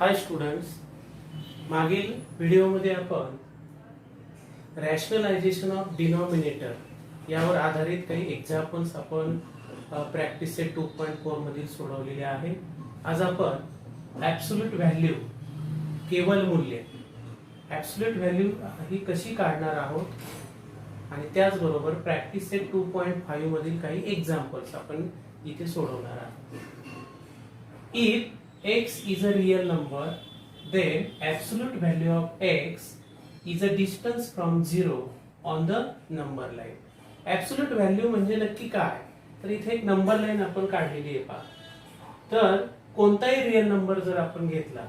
हाय students, मागील व्हिडिओमध्ये आपण रॅशनलायझेशन ऑफ डिनॉमिनेटर यावर आधारित काही एक्झाम्पल्स आपण प्रॅक्टिस सेट 2.4 मधील सोडवलेले आहे. आज आपण ॲब्सोल्यूट व्हॅल्यू केवल मूल्य ॲब्सोल्यूट व्हॅल्यू ही कशी काढणार आहोत आणि त्याचबरोबर प्रॅक्टिस सेट 2.5 मधील काही एक्झाम्पल्स आपण इथे सोडवणार आहोत. If x is a real number, then absolute value of x is a distance from 0 on the number line. Absolute value म्हणजे नक्की काय? तर इथे एक नंबर लाईन आपण काढलेली आहे पहा. तर कोणताही रियल नंबर जर आपण घेतला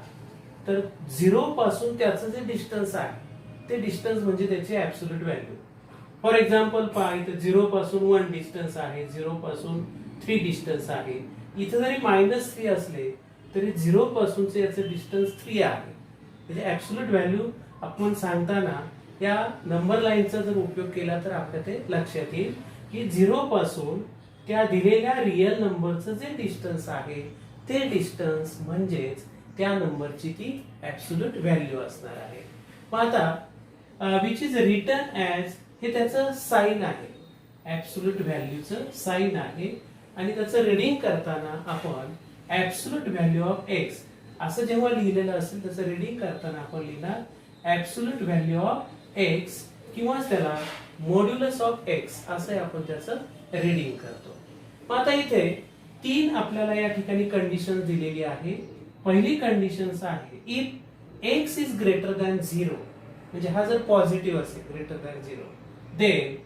तर 0 पासून त्याचं जे डिस्टन्स आहे ते डिस्टन्स म्हणजे त्याची ॲब्सोल्यूट व्हॅल्यू. फॉर एक्झाम्पल पहा, इथे 0 पासून 1 डिस्टन्स आहे, 0 पासून 3 डिस्टन्स आहे. इथे जरी -3 असले तरी 0 पासूनचे याचं डिस्टन्स 3 आहे. म्हणजे ॲब्सोल्यूट व्हॅल्यू आपण सांगताना या नंबर लाईनचा जर उपयोग केला तर आपल्या ते लक्षात येईल की 0 पासून त्या दिलेल्या रियल नंबरचं जे डिस्टन्स आहे ते डिस्टन्स म्हणजेच त्या नंबरची ती ॲब्सोल्यूट व्हॅल्यू असणार आहे. मग आता विच इज रिटन ॲज हे त्याचं साइन आहे, ॲब्सोल्यूट व्हॅल्यूचं साइन आहे आणि त्याचं रीडिंग करताना आपण ॲब्सोल्यूट व्हॅल्यू ऑफ एक्स असं जेव्हा लिहिलेलं असेल त्याचं रीडिंग करताना आपण लिहिणार ॲब्सोल्यूट व्हॅल्यू ऑफ एक्स किंवा त्याला मॉड्युलस ऑफ एक्स असं आपण त्याचं रीडिंग करतो. मग आता इथे 3 आपल्याला या ठिकाणी कंडिशन दिलेली आहे. पहिली कंडिशन आहे if x is greater than 0, म्हणजे हा जर पॉझिटिव्ह असेल greater than 0, then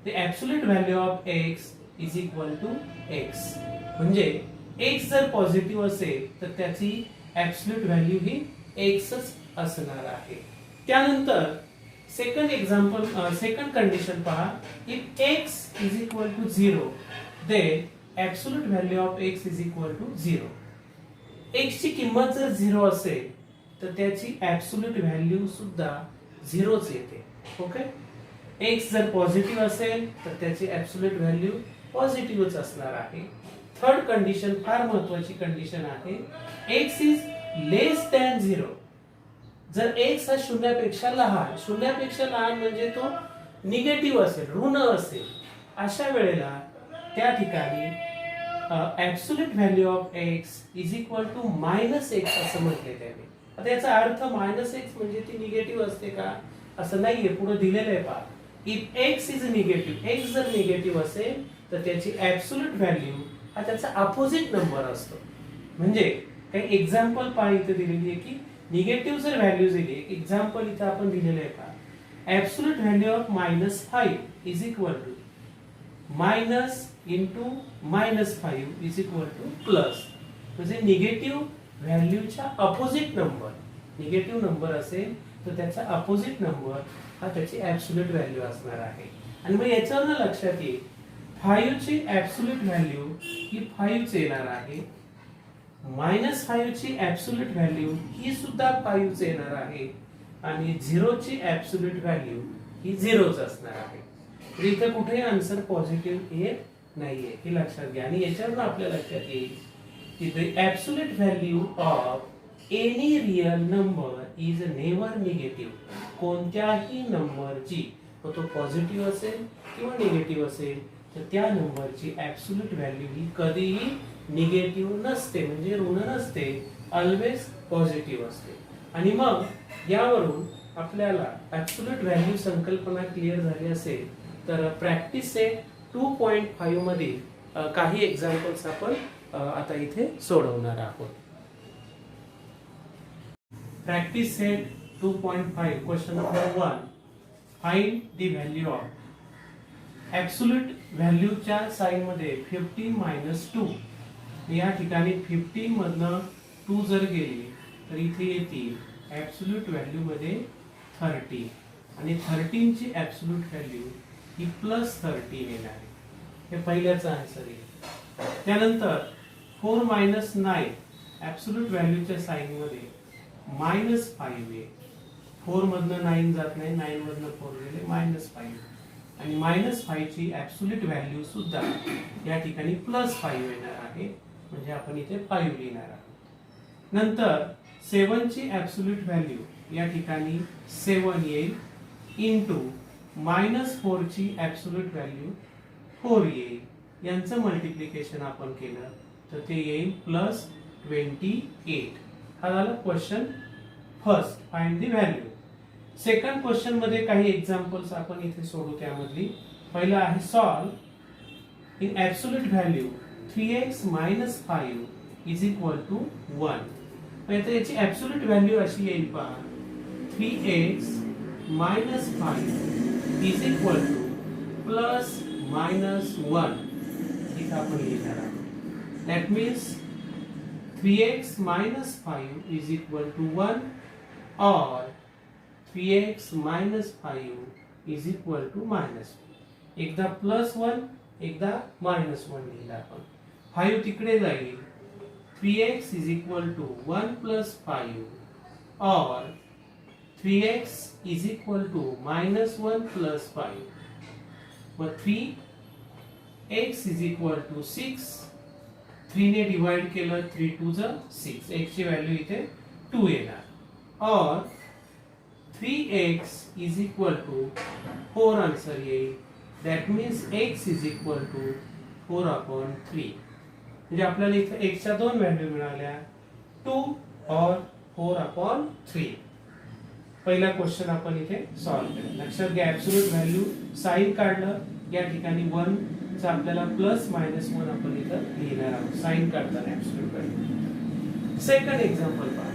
the absolute value of x is equal to x. म्हणजे x जर पॉझिटिव्ह असेल तर त्याची ॲब्सोल्यूट व्हॅल्यू ही एक्सच असणार आहे. त्यानंतर सेकंड कंडिशन पहा, if x is equal to 0, then absolute value of x is equal to 0. x ची किंमत जर 0 असेल तर त्याची ॲब्सोल्यूट व्हॅल्यू सुद्धा 0च येते. ओके, x जर पॉझिटिव्ह असेल तर त्याची ॲब्सोल्यूट व्हॅल्यू पॉझिटिव्हच असणार आहे. थर्ड कंडिशन फार महत्वाची कंडिशन आहे, x इज लेस दॅन 0. जर x हा शून्यापेक्षा लहान म्हणजे तो निगेटिव्ह असेल, ऋण असेल, अशा वेळेला त्या ठिकाणी absolute value of x is equal to -x असं म्हटले त्याने. आता याचा अर्थ -x म्हणजे ती निगेटिव्ह असते का? असं नाहीये, पुढे दिलेलं आहे पहा. If x is negative, x जर निगेटिव्ह असेल तर त्याची ॲब्सोल्यूट व्हॅल्यू हा त्याचा अपोजिट नंबर असतो. म्हणजे काही एक्झाम्पल पहा इथे दिलेली आहे की निगेटिव्ह जर व्हॅल्यू दिली, एक एक्झाम्पल इथे आपण दिलेलं आहे पहा, absolute value of -5 is equal to minus into -5 is equal to plus. म्हणजे निगेटिव्ह व्हॅल्यूच्या अपोजिट नंबर, निगेटिव्ह नंबर असेल तर त्याचा अपोजिट नंबर हा त्याची ॲब्सोल्यूट व्हॅल्यू असणार आहे. आणि मग याच्यावरून लक्षात येईल 5 ची ॲब्सोल्यूट व्हॅल्यू ही 5 येणार आहे, -5 ची ॲब्सोल्यूट व्हॅल्यू ही सुद्धा 5 येणार आहे आणि 0 ची ॲब्सोल्यूट व्हॅल्यू ही 0च असणार आहे. तर इथे कुठेही आन्सर पॉझिटिव्ह येत नाहीये, हे लक्षात घ्या. आणि याच्यावरून आपल्या लक्षात येईल की the absolute value of any real number is never negative. कोणत्याही नंबरची, तो पॉझिटिव्ह असेल किंवा निगेटिव्ह असेल, तर त्या नंबरची ॲब्सोल्यूट व्हॅल्यू ही कधीही निगेटिव्ह नसते, म्हणजे ऋण नसते, ऑलवेज पॉझिटिव्ह असते. आणि मग यावरून आपल्याला ॲब्सोल्यूट व्हॅल्यू संकल्पना क्लिअर झाली असेल तर प्रॅक्टिस सेट 2.5 मधील काही एक्झाम्पल्स आपण आता इथे सोडवणार आहोत. Practice set 2.5 question number 1, find the value of absolute व्हॅल्यूच्या साइन मध्ये 15 - 2. या ठिकाणी 15 मधनं 2 जर गेली तर इथे येतील ॲब्सोल्यूट व्हॅल्यू मध्ये 30 आणि 13 ची ॲब्सोल्यूट व्हॅल्यू ही +13 येणार आहे. हे पहिल्याचा आन्सर आहे. त्यानंतर 4 - 9 ॲब्सोल्यूट व्हॅल्यूच्या साइन मध्ये -5 आहे. 4 मधनं 9 जात नाही, 9 मधनं 4 गेले, -5 आणि -5 ची ॲब्सोल्यूट व्हॅल्यू सुद्धा या ठिकाणी +5 येणार आहे. म्हणजे आपण इथे 5 लिहिणार आहोत. नंतर 7 ची ऍब्सोल्यूट व्हॅल्यू या ठिकाणी 7 येईल इंटू -4 ची ऍब्सोल्यूट व्हॅल्यू 4 येईल। यांचं मल्टिप्लिकेशन आपण केलं तर ते येईल +28। हा झाला question first, find the value. Second question मध्ये काही एक्झाम्पल्स आपण इथे सोडू। त्यामधली पहिला आहे solve in absolute value 3x - 5 is equal to 1। म्हणजे याची ऍब्सोल्यूट व्हॅल्यू अशी येईल पहा 3x - 5 इज इक्वल टू +-1 इथे आपण लिहिणार आहोत। That means 3x - 5 is equal to 1 और 3x - 5 इज इक्वल टू -1। एकदा +1 एकदा -1 लिहिला आपण। 5 तिकडे जाईल 3x इज इक्वल टू 1 + 5 और 3x इज इक्वल टू -1 + 5। मग 3x इज इक्वल टू 6। 3 ने डिवाइड केलं 3 2 6, x ची व्हॅल्यू इथे 2 येणार और 3x is equal to 4 answer येईल। That means x is equal to 4/3। म्हणजे आपल्याला इथे x च्या दोन व्हॅल्यू मिळाल्या 2 और 4/3। पहिला क्वेश्चन आपण इथे सॉल्व्ह केला। लक्षात घ्या ऍब्सोल्यूट व्हॅल्यू साइन काढलं या ठिकाणी 1 चा आपल्याला +-1 आपण इथे लिहिणार आहोत साइन काढताना ऍब्सोल्यूट व्हॅल्यू। सेकंड एक्झाम्पल पहा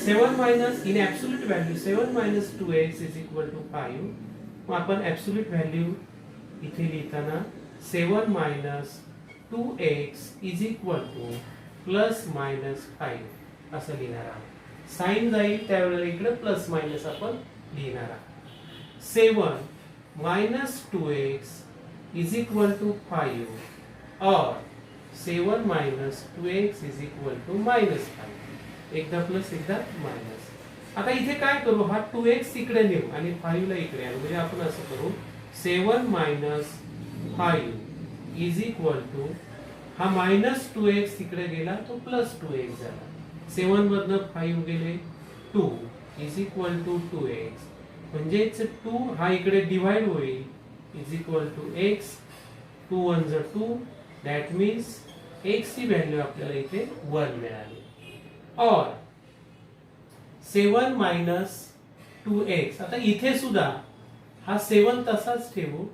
7 in absolute value 7 - 2x is equal to 5। मग आपण ऍब्सोल्यूट व्हॅल्यू इथे लिहिताना 7 - 2x इज इक्वल टू +-5 असं लिहिणार आहोत। साइन जाईल त्यावेळेला इकडे +- आपण लिहिणार आहोत। 7 - 2x इज इक्वल टू 5 और 7 - 2x इज इक्वल टू -5। एकदा प्लस एकदा मायनस। आता इथे काय करू, हा 2x तिकडे नेऊ आणि 5 ला इकडे आणू। म्हणजे आपण असं करू 7 - 5 इज इक्वल टू हा -2x तिकडे गेला तो +2x झाला। 7 मधनं 5 गेले 2 इज इक्वल टू 2x। म्हणजेच 2 हा इकडे डिवाइड होईल is equal to x। 2 1 2 that means x ची व्हॅल्यू आपल्याला इथे 1 मिळाली। और 7 - 2x आता इथे सुद्धा हा 7 तसाच ठेवू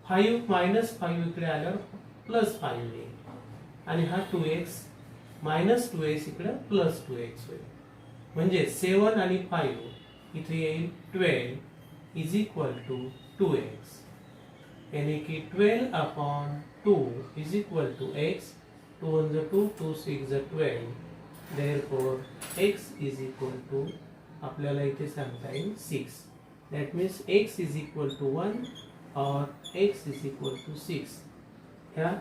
5 - 5 इकडे आल्यावर +5 येईल आणि हा 2x -2x इकडे +2x होईल। म्हणजे 7 आणि 5 इथे येईल 12 इज इक्वल टू 2x। यानी कि 12/2 is equal to x। 2 1 2 2 6 12। Therefore x is equal to आपल्याला इथे सांगता येईल 6। That means x is equal to 1 और x is equal to 6। ह्या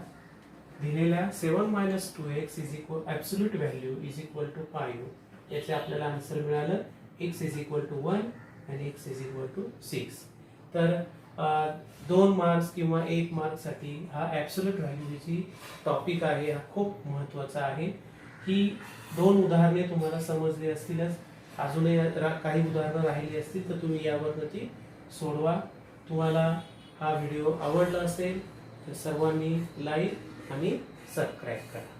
दिलेल्या 7 - 2x is equal absolute value is equal to 5 याचे आपल्याला आन्सर मिळालं x इज इक्वल टू 1 आणि x इज इक्वल टू 6। तर 2 मार्क्स किंवा 1 मार्क साठी हा ऍब्सोल्यूट व्हॅल्यूची टॉपिक आहे, हा खूप महत्त्वाचा आहे। ही 2 उदाहरणे तुम्हाला समजली असतीलच, अजूनही काही उदाहरणं राहिली असतील तर तुम्ही यावर ती सोडवा। तुम्हाला हा व्हिडिओ आवडला असेल तर सर्वांनी लाईक आणि सबस्क्राईब करा।